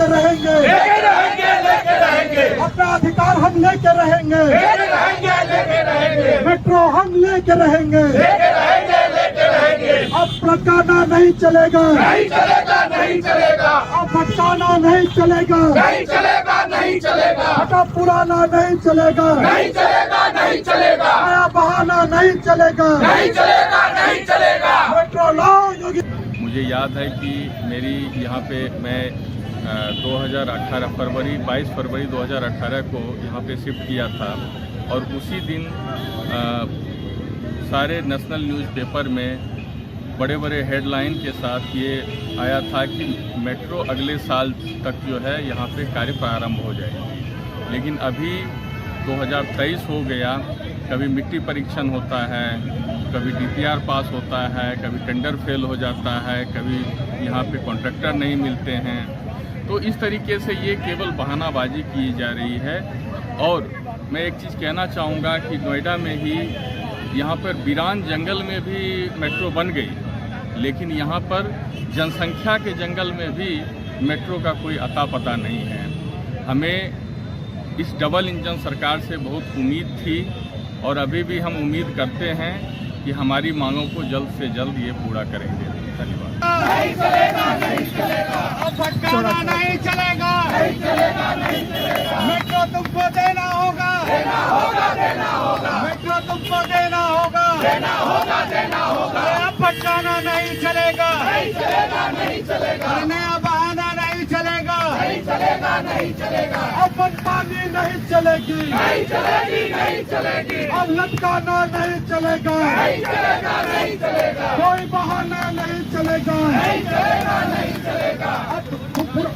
लेके रहेंगे, लेके रहेंगे, लेके रहेंगे, अपना अधिकार हम लेके रहेंगे, लेके रहेंगे, लेके रहेंगे, मेट्रो हम लेके रहेंगे, लेके रहेंगे, लेके रहेंगे। अब भटकाना नहीं चलेगा, नहीं चलेगा, नहीं चलेगा, अब भटकाना नहीं चलेगा, नहीं चलेगा, नहीं चलेगा, हटा पुराना नहीं चलेगा, नहीं चलेगा, नहीं चलेगा, नया बहाना नहीं चलेगा, नहीं चलेगा, नहीं चलेगा। मेट्रो लाओ योगी। मुझे याद है कि मेरी यहाँ पे मैं 2018 फरवरी 22 फरवरी 2018 को यहाँ पे शिफ्ट किया था और उसी दिन सारे नेशनल न्यूज़पेपर में बड़े बड़े हेडलाइन के साथ ये आया था कि मेट्रो अगले साल तक जो है यहाँ पे कार्य प्रारंभ हो जाएगी। लेकिन अभी 2023 हो गया, कभी मिट्टी परीक्षण होता है, कभी DPR पास होता है, कभी टेंडर फेल हो जाता है, कभी यहाँ पे कॉन्ट्रैक्टर नहीं मिलते हैं। तो इस तरीके से ये केवल बहानाबाजी की जा रही है। और मैं एक चीज़ कहना चाहूँगा कि नोएडा में ही यहाँ पर वीरान जंगल में भी मेट्रो बन गई, लेकिन यहाँ पर जनसंख्या के जंगल में भी मेट्रो का कोई अता पता नहीं है। हमें इस डबल इंजन सरकार से बहुत उम्मीद थी और अभी भी हम उम्मीद करते हैं कि हमारी मांगों को जल्द से जल्द ये पूरा करेंगे। धन्यवाद। नहीं चलेगा, नहीं चलेगा, अब भटकाना नहीं चलेगा, नहीं चलेगा, नहीं चलेगा, मेट्रो तुमको देना होगा, देना होगा, देना होगा, मेट्रो तुमको देना होगा, देना होगा, देना होगा। अब भटकाना नहीं चलेगा, नहीं चलेगा, नहीं चलेगा, नया बहाना नहीं चलेगा, नहीं चलेगा, नहीं चलेगा, अब बदमाशी नहीं चलेगी, नहीं चलेगी, नहीं चलेगी, अब लटकाना नहीं चलेगा, नहीं चलेगा, नहीं चलेगा, कोई बहाना नहीं चलेगा, नहीं चलेगा, नहीं चलेगा,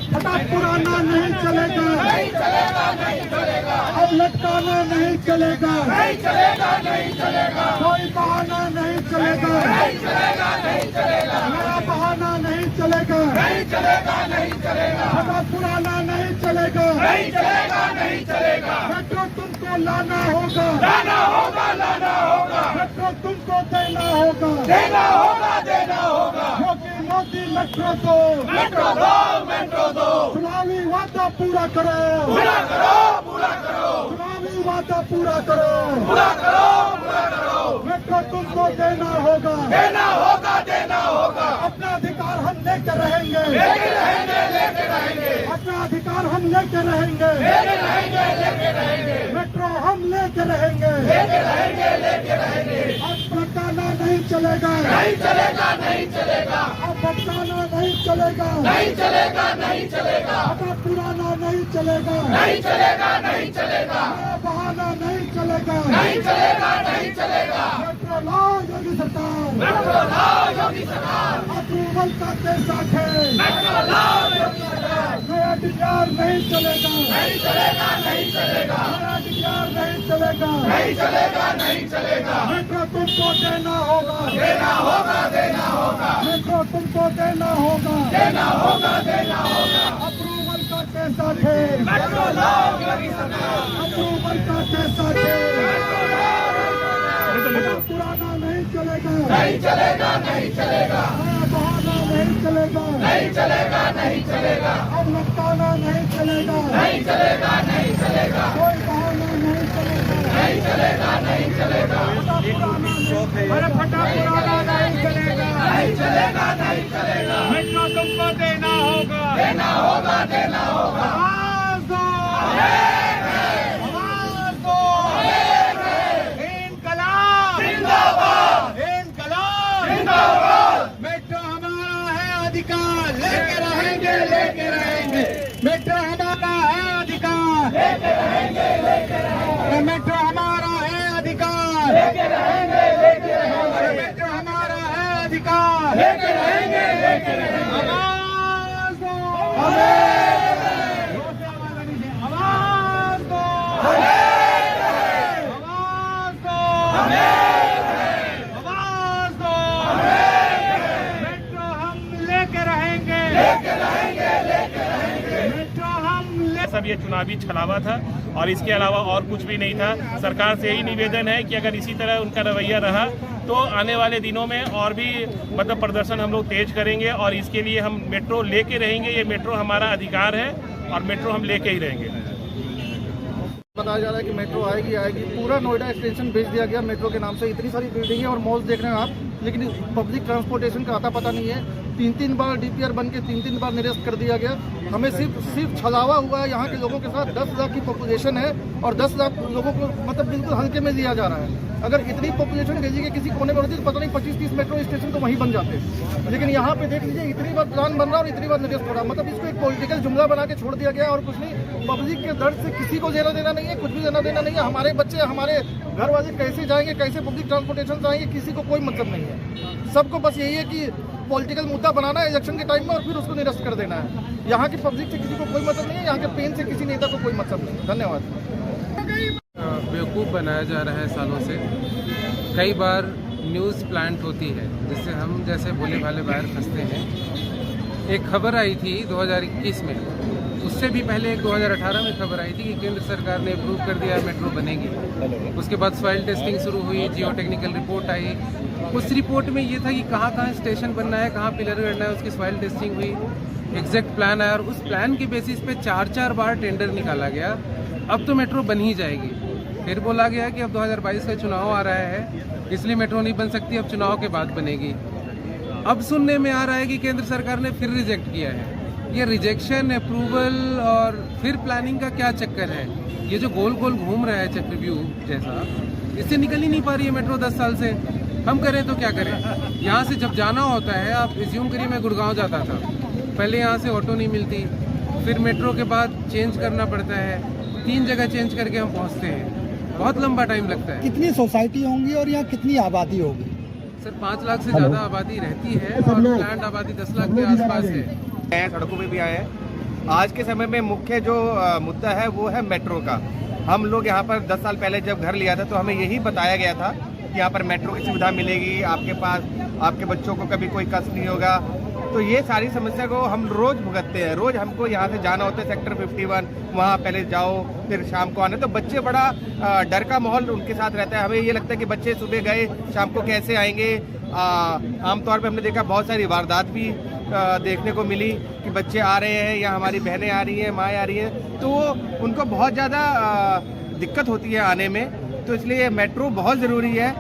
फटा पुराना नहीं चलेगा, नहीं चलेगा, नहीं चलेगा, अब लटकाना नहीं चलेगा, नहीं चलेगा, नहीं चलेगा, कोई बहाना नहीं चलेगा, नहीं चलेगा, नहीं चलेगा, नया बहाना नहीं चलेगा, नहीं चलेगा, नहीं चलेगा, फटा पुराना नहीं चलेगा, नहीं चलेगा, नहीं चलेगा, मेट्रो तुमको लाना होगा, लाना होगा, लाना होगा, मेट्रो तुमको देना होगा, देना होगा, देना होगा, क्योंकि मोदी मेट्रो को मेट्रो दो, मेट्रो दो, चुनावी वादा पूरा करो, पूरा करो, पूरा करो, चुनावी वादा पूरा करो, पूरा करो, पूरा करो, मेट्रो तुमको देना होगा, देना होगा, देना होगा, अपना अधिकार हम लेके रहेंगे, लेके रहेंगे, लेके रहेंगे, अपना अधिकार हम लेके रहेंगे, लेके रहेंगे, लेके रहेंगे, मेट्रो हम लेके रहेंगे, लेके रहेंगे, लेके रहेंगे, अब भटकाना नहीं चलेगा, नहीं चलेगा, नहीं चलेगा, अब भटकाना नहीं चलेगा, नहीं चलेगा, नहीं चलेगा, अपना पुराना नहीं चलेगा, नहीं चलेगा, नहीं चलेगा, नया बहाना नहीं चलेगा, नहीं चलेगा, नहीं चलेगा, मेट्रो लाओ योगी सरकार, मेट्रो लाओ योगी सरकार, अप्रूवल का कैसा है, मेट्रो लाओ योगी सरकार, नया DPR नहीं चलेगा, नहीं चलेगा, नहीं चलेगा, नया DPR नहीं चलेगा, नहीं चलेगा, नहीं चलेगा, मेट्रो तुमको देना होगा, देना होगा, देना होगा, मेट्रो तुमको देना होगा, देना होगा, देना होगा, अप्रूवल का कैसा है, मेट्रो लाओ योगी सरकार, अप्रूवल का कैसा है, मेट्रो लाओ योगी सरकार, पुराना नहीं चलेगा, नहीं चलेगा, नहीं चलेगा, नया बहाना नहीं चलेगा, नहीं चलेगा, नहीं चलेगा, अब लटकाना नहीं चलेगा, नहीं चलेगा, नहीं चलेगा, कोई बहाना नहीं चलेगा, नहीं चलेगा, नहीं चलेगा, अरे फटा पुराना नहीं चलेगा, नहीं चलेगा, नहीं चलेगा, मेट्रो तुमको देना होगा, देना होगा, देना होगा, आवाज दो, आवाज दो, इनकलाब जिंदाबाद, इनकलाब, जिंदाबाद, मेट्रो हमारा है अधिकार, लेके रहेंगे, लेके रहेंगे, मेट्रो हमारा है अधिकार, लेके रहेंगे, लेके रहेंगे, मेट्रो हमारा है अधिकार, लेके रहेंगे, लेके रहेंगे, मेट्रो हमारा है अधिकार, लेके रहेंगे, लेके रहेंगे, आवाज दो, आवाज दो, आवाज दो, आवाज दो, मेट्रो हम लेके रहेंगे, लेके रहेंगे, लेके रहेंगे, मेट्रो हम सब ये चुनावी छलावा था और इसके अलावा और कुछ भी नहीं था। सरकार से यही निवेदन है कि अगर इसी तरह उनका रवैया रहा तो आने वाले दिनों में और भी मतलब प्रदर्शन हम लोग तेज करेंगे और इसके लिए हम मेट्रो लेके रहेंगे। ये मेट्रो हमारा अधिकार है और मेट्रो हम लेके ही रहेंगे। बताया जा रहा है कि मेट्रो आएगी। पूरा नोएडा एक्सटेंशन भेज दिया गया मेट्रो के नाम से। इतनी सारी बिल्डिंगें और मॉल्स देख रहे हैं आप, लेकिन पब्लिक ट्रांसपोर्टेशन का आता पता नहीं है। 3 बार डीपीआर बन के 3 बार निरस्त कर दिया गया। हमें सिर्फ छलावा हुआ है। यहाँ के लोगों के साथ 10 लाख की पॉपुलेशन है और 10 लाख लोगों को मतलब बिल्कुल हल्के में लिया जा रहा है। अगर इतनी पॉपुलेशन भेजी के किसी कोने में होती तो पता नहीं 25-30 मेट्रो स्टेशन तो वहीं बन जाते। लेकिन यहाँ पे देख लीजिए, इतनी बार प्लान बन रहा है और इतनी बार निरस्त हो रहा है। मतलब इसको एक पॉलिटिकल जुमला बना के छोड़ दिया गया और कुछ नहीं। पब्लिक के दर्द से किसी को लेना देना नहीं है, कुछ भी लेना देना नहीं है। हमारे बच्चे, हमारे घर वाले कैसे जाएंगे, कैसे पब्लिक ट्रांसपोर्टेशन जाएंगे, किसी को कोई मतलब नहीं है। सबको बस यही है कि पॉलिटिकल मुद्दा बनाना है इलेक्शन के टाइम में और फिर उसको निरस्त कर देना है। यहाँ की पब्लिक से किसी को कोई मतलब नहीं है, यहाँ के पेन से किसी नेता को कोई मतलब नहीं। धन्यवाद। बेवकूफ़ बनाया जा रहा है सालों से। कई बार न्यूज़ प्लांट होती है जिससे हम जैसे भोले भाले बाहर फंसते हैं। एक खबर आई थी 2021 में, उससे भी पहले एक 2018 में खबर आई थी कि केंद्र सरकार ने अप्रूव कर दिया मेट्रो बनेगी। उसके बाद सॉइल टेस्टिंग शुरू हुई, जियो टेक्निकल रिपोर्ट आई। उस रिपोर्ट में ये था कि कहाँ कहाँ स्टेशन बनना है, कहाँ पिलर करना है, उसकी सॉइल टेस्टिंग हुई, एग्जैक्ट प्लान आया और उस प्लान के बेसिस पे 4 बार टेंडर निकाला गया। अब तो मेट्रो बन ही जाएगी। फिर बोला गया कि अब 2022 का चुनाव आ रहा है इसलिए मेट्रो नहीं बन सकती, अब चुनाव के बाद बनेगी। अब सुनने में आ रहा है कि केंद्र सरकार ने फिर रिजेक्ट किया है। ये रिजेक्शन, अप्रूवल और फिर प्लानिंग का क्या चक्कर है? ये जो गोल गोल घूम रहा है चक्रव्यूह जैसा, इससे निकल ही नहीं पा रही है मेट्रो 10 साल से। हम करें तो क्या करें? यहाँ से जब जाना होता है, आप रिज्यूम करिए, मैं गुड़गांव जाता था, पहले यहाँ से ऑटो नहीं मिलती, फिर मेट्रो के बाद चेंज करना पड़ता है, 3 जगह चेंज करके हम पहुँचते हैं, बहुत लंबा टाइम लगता है। कितनी सोसाइटी होंगी और यहाँ कितनी आबादी होगी? सर 5 लाख से ज़्यादा आबादी रहती है और प्लान्ड आबादी 10 लाख के आसपास है। सड़कों पे भी आए हैं। आज के समय में मुख्य जो मुद्दा है वो है मेट्रो का। हम लोग यहाँ पर 10 साल पहले जब घर लिया था तो हमें यही बताया गया था कि यहाँ पर मेट्रो की सुविधा मिलेगी, आपके पास आपके बच्चों को कभी कोई कष्ट नहीं होगा। तो ये सारी समस्या को हम रोज भुगतते हैं। रोज हमको यहाँ से जाना होता है सेक्टर 51, वहाँ पहले जाओ फिर शाम को आने। तो बच्चे बड़ा डर का माहौल उनके साथ रहता है। हमें ये लगता है कि बच्चे सुबह गए शाम को कैसे आएंगे। आमतौर पे हमने देखा बहुत सारी वारदात भी देखने को मिली कि बच्चे आ रहे हैं या हमारी बहनें आ रही हैं, माएँ आ रही हैं, तो उनको बहुत ज़्यादा दिक्कत होती है आने में। तो इसलिए मेट्रो बहुत ज़रूरी है।